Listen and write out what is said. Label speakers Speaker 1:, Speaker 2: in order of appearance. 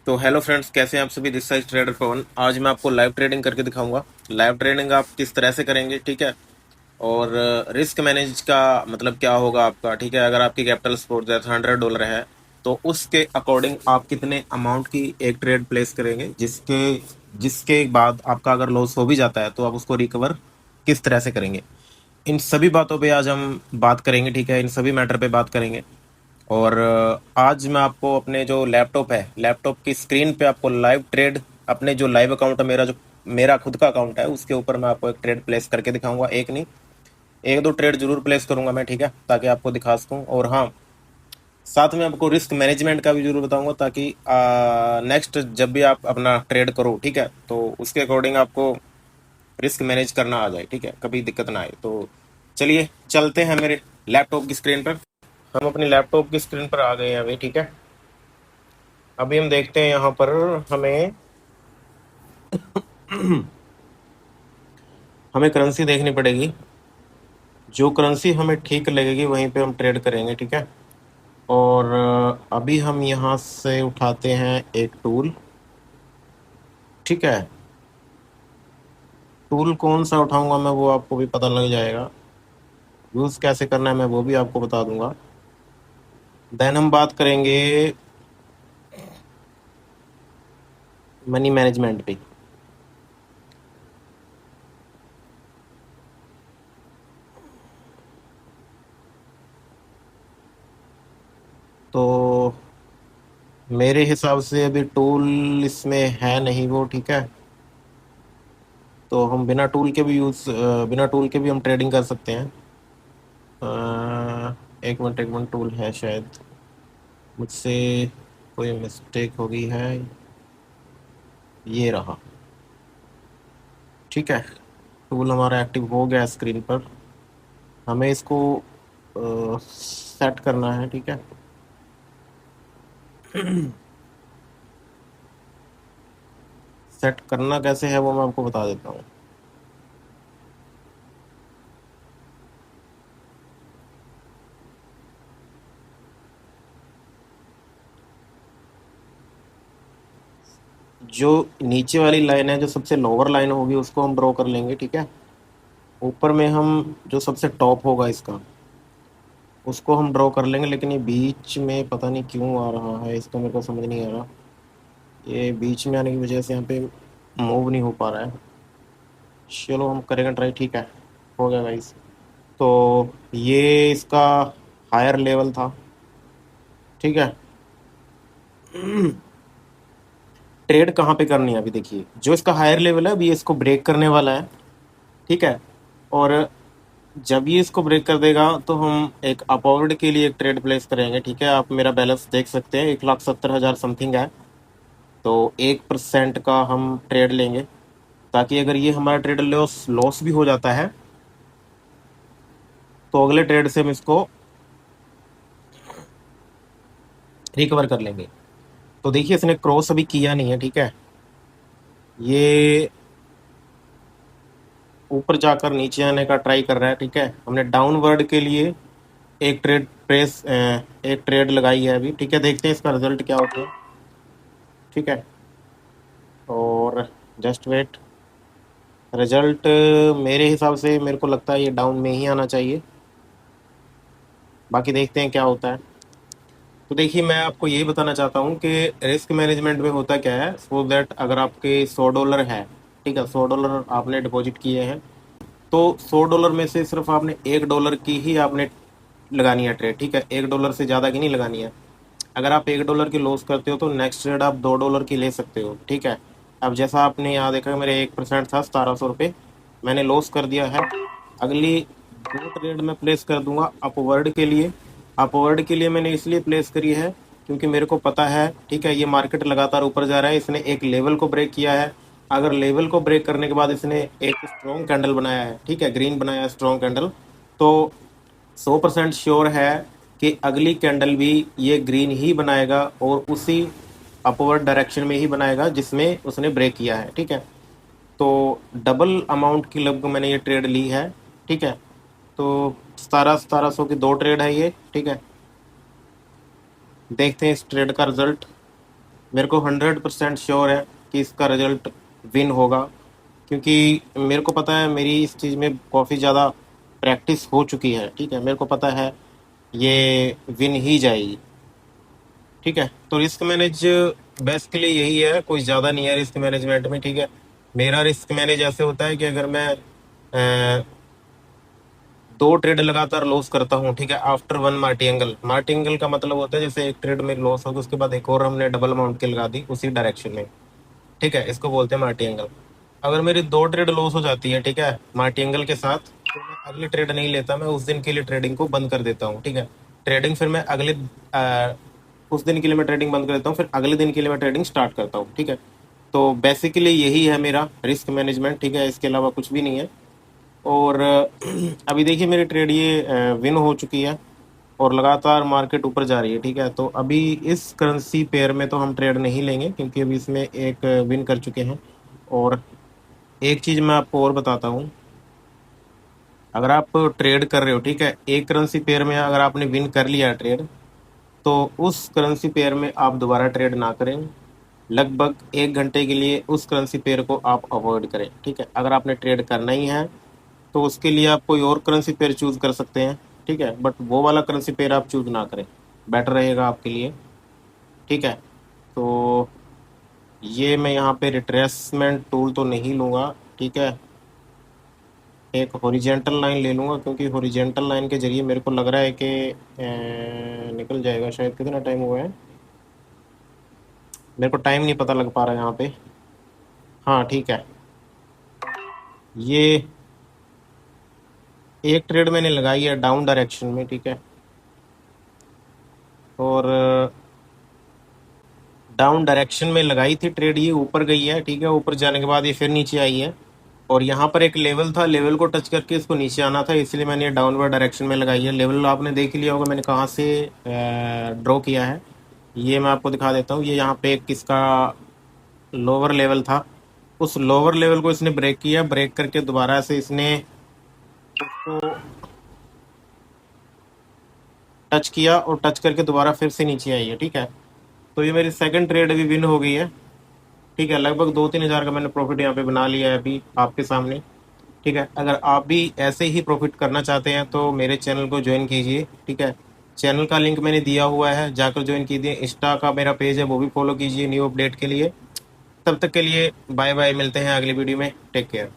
Speaker 1: तो hello friends, कैसे हैं आप सभी। दिस साइड ट्रेडर पवन। आज मैं आपको लाइव ट्रेडिंग करके दिखाऊंगा। लाइव ट्रेडिंग आप किस तरह से करेंगे, ठीक है। और रिस्क मैनेज का मतलब क्या होगा आपका, ठीक है। अगर आपकी कैपिटल सपोर्ट जैसे $100 है, तो उसके अकॉर्डिंग आप कितने अमाउंट की एक ट्रेड प्लेस करेंगे, जिसके जिसके बाद आपका अगर लॉस हो भी जाता है तो आप उसको रिकवर किस तरह से करेंगे। इन सभी बातों पे आज हम बात करेंगे, ठीक है। इन सभी मैटर पे बात करेंगे। और आज मैं आपको अपने जो लैपटॉप है, लैपटॉप की स्क्रीन पे आपको लाइव ट्रेड, अपने जो लाइव अकाउंट है, मेरा खुद का अकाउंट है, उसके ऊपर मैं आपको एक ट्रेड प्लेस करके दिखाऊंगा। एक नहीं, एक दो ट्रेड जरूर प्लेस करूंगा मैं, ठीक है, ताकि आपको दिखा सकूं। और हाँ, साथ में आपको रिस्क मैनेजमेंट का भी जरूर बताऊंगा, ताकि नेक्स्ट जब भी आप अपना ट्रेड करो, ठीक है, तो उसके अकॉर्डिंग आपको रिस्क मैनेज करना आ जाए, ठीक है, कभी दिक्कत ना आए। तो चलिए चलते हैं मेरे लैपटॉप की स्क्रीन पर। हम अपने लैपटॉप की स्क्रीन पर आ गए हैं अभी, ठीक है। अभी हम देखते हैं यहाँ पर हमें हमें करेंसी देखनी पड़ेगी। जो करेंसी हमें ठीक लगेगी वहीं पे हम ट्रेड करेंगे, ठीक है। और अभी हम यहाँ से उठाते हैं एक टूल, ठीक है। टूल कौन सा उठाऊंगा मैं, वो आपको भी पता लग जाएगा। यूज़ कैसे करना है मैं वो भी आपको बता दूंगा। देन हम बात करेंगे मनी मैनेजमेंट पे। तो मेरे हिसाब से अभी टूल इसमें है नहीं वो, ठीक है। तो हम बिना टूल के भी हम ट्रेडिंग कर सकते हैं। एक मिनट टूल है शायद, मुझसे कोई मिस्टेक हो गई है। ये रहा, ठीक है। टूल हमारा एक्टिव हो गया स्क्रीन पर। हमें इसको सेट करना है, ठीक है। सेट करना कैसे है वो मैं आपको बता देता हूँ। जो नीचे वाली लाइन है, जो सबसे लोअर लाइन होगी, उसको हम ड्रॉ कर लेंगे, ठीक है। ऊपर में हम जो सबसे टॉप होगा इसका, उसको हम ड्रॉ कर लेंगे। लेकिन ये बीच में पता नहीं क्यों आ रहा है, इसका मेरे को समझ नहीं आ रहा। ये बीच में आने की वजह से यहाँ पे मूव नहीं हो पा रहा है। चलो हम करेंगे ट्राई, ठीक है। हो गया गाइस। तो ये इसका हायर लेवल था, ठीक है। ट्रेड कहाँ पे करनी है अभी देखिए, जो इसका हायर लेवल है, अभी ये इसको ब्रेक करने वाला है, ठीक है। और जब ये इसको ब्रेक कर देगा तो हम एक अपवर्ड के लिए एक ट्रेड प्लेस करेंगे, ठीक है। आप मेरा बैलेंस देख सकते हैं, 1,70,000 समथिंग है। तो 1% का हम ट्रेड लेंगे, ताकि अगर ये हमारा ट्रेड लॉस लॉस भी हो जाता है तो अगले ट्रेड से हम इसको रिकवर कर लेंगे। तो देखिए, इसने क्रॉस अभी किया नहीं है, ठीक है। ये ऊपर जाकर नीचे आने का ट्राई कर रहा है, ठीक है। हमने डाउनवर्ड के लिए एक ट्रेड लगाई है अभी, ठीक है। देखते हैं इसका रिजल्ट क्या होता है, ठीक है। और जस्ट वेट। रिजल्ट मेरे हिसाब से, मेरे को लगता है ये डाउन में ही आना चाहिए। बाकी देखते हैं क्या होता है। तो देखिए, मैं आपको यही बताना चाहता हूँ कि रिस्क मैनेजमेंट में होता क्या है। सो दैट अगर आपके $100 है, ठीक है, $100 आपने डिपॉजिट किए हैं, तो $100 में से सिर्फ आपने $1 की ही आपने लगानी है ट्रेड, ठीक है। $1 से ज़्यादा की नहीं लगानी है। अगर आप $1 की लॉस करते हो तो नेक्स्ट ट्रेड आप $2 की ले सकते हो, ठीक है। अब जैसा आपने यहाँ देखा, मेरे 1% था, 1700 रुपये मैंने लॉस कर दिया है। अगली दो ट्रेड में प्लेस कर दूंगा अपवर्ड के लिए। अपवर्ड के लिए मैंने इसलिए प्लेस करी है क्योंकि मेरे को पता है, ठीक है, ये मार्केट लगातार ऊपर जा रहा है। इसने एक लेवल को ब्रेक किया है। अगर लेवल को ब्रेक करने के बाद इसने एक स्ट्रॉन्ग कैंडल बनाया है, ठीक है, ग्रीन बनाया है स्ट्रॉन्ग कैंडल, तो 100% श्योर है कि अगली कैंडल भी ये ग्रीन ही बनाएगा, और उसी अपवर्ड डायरेक्शन में ही बनाएगा जिसमें उसने ब्रेक किया है, ठीक है। तो डबल अमाउंट की लगभग मैंने ये ट्रेड ली है, ठीक है। तो 1700 की दो ट्रेड है ये, ठीक है। देखते हैं इस ट्रेड का रिजल्ट। मेरे को 100% श्योर है कि इसका रिजल्ट विन होगा, क्योंकि मेरे को पता है मेरी इस चीज़ में काफ़ी ज़्यादा प्रैक्टिस हो चुकी है। ठीक है, मेरे को पता है ये विन ही जाएगी। ठीक है, तो रिस्क मैनेज बेसिकली यही है, कोई ज़्यादा नहीं है रिस्क मैनेजमेंट में। ठीक है, मेरा रिस्क मैनेज ऐसे होता है कि अगर मैं अ, 2 ट्रेड लगातार लॉस करता हूँ, ठीक है, आफ्टर वन मार्टिंगल। मार्टिंगल का मतलब होता है जैसे एक ट्रेड में लॉस हो गया, उसके बाद एक और हमने डबल अमाउंट की लगा दी उसी डायरेक्शन में। ठीक है, इसको बोलते हैं मार्टिंगल। अगर मेरी 2 ट्रेड लॉस हो जाती है, ठीक है, मार्टिंगल के साथ, तो मैं अगली ट्रेड नहीं लेता, मैं उस दिन के लिए ट्रेडिंग को बंद कर देता हूँ। ठीक है, ट्रेडिंग फिर मैं उस दिन के लिए मैं ट्रेडिंग बंद कर देता हूँ, फिर अगले दिन के लिए मैं ट्रेडिंग स्टार्ट करता हूँ। ठीक है, तो बेसिकली यही है मेरा रिस्क मैनेजमेंट। ठीक है, इसके अलावा कुछ भी नहीं है। और अभी देखिए मेरी ट्रेड ये विन हो चुकी है और लगातार मार्केट ऊपर जा रही है। ठीक है, तो अभी इस करेंसी पेयर में तो हम ट्रेड नहीं लेंगे, क्योंकि अभी इसमें एक विन कर चुके हैं। और एक चीज़ मैं आपको और बताता हूँ, अगर आप ट्रेड कर रहे हो, ठीक है, एक करेंसी पेयर में अगर आपने विन कर लिया ट्रेड, तो उस करेंसी पेयर में आप दोबारा ट्रेड ना करें। लगभग 1 घंटे के लिए उस करेंसी पेयर को आप अवॉइड करें। ठीक है, अगर आपने ट्रेड करना ही है तो उसके लिए आप कोई और करेंसी पेयर चूज़ कर सकते हैं। ठीक है, बट वो वाला करेंसी पेयर आप चूज़ ना करें, बेटर रहेगा आपके लिए। ठीक है, तो ये मैं यहाँ पे रिट्रेसमेंट टूल तो नहीं लूँगा। ठीक है, एक हॉरिजेंटल लाइन ले लूँगा, क्योंकि हॉरिजेंटल लाइन के जरिए मेरे को लग रहा है कि निकल जाएगा शायद। कितना टाइम हुआ है, मेरे को टाइम नहीं पता लग पा रहा है यहाँ पे। हाँ ठीक है, ये एक ट्रेड मैंने लगाई है डाउन डायरेक्शन में। ठीक है, और डाउन डायरेक्शन में लगाई थी ट्रेड, ये ऊपर गई है। ठीक है, ऊपर जाने के बाद ये फिर नीचे आई है, और यहाँ पर एक लेवल था, लेवल को टच करके इसको नीचे आना था, इसलिए मैंने ये डाउनवर्ड डायरेक्शन में लगाई है। लेवल आपने देख लिया होगा मैंने कहाँ से ड्रॉ किया है, ये मैं आपको दिखा देता हूँ। ये यहाँ पे एक किसका लोअर लेवल था, उस लोअर लेवल को इसने ब्रेक किया, ब्रेक करके दोबारा से इसने उसको टच किया, और टच करके दोबारा फिर से नीचे आई है। ठीक है, तो ये मेरी सेकंड ट्रेड अभी विन हो गई है। ठीक है, लगभग 2-3 हज़ार का मैंने प्रॉफिट यहाँ पे बना लिया है अभी आपके सामने। ठीक है, अगर आप भी ऐसे ही प्रॉफिट करना चाहते हैं तो मेरे चैनल को ज्वाइन कीजिए। ठीक है, चैनल का लिंक मैंने दिया हुआ है, जाकर ज्वाइन कीजिए। इंस्टा का मेरा पेज है, वो भी फॉलो कीजिए न्यू अपडेट के लिए। तब तक के लिए बाय बाय, मिलते हैं अगली वीडियो में। Take care.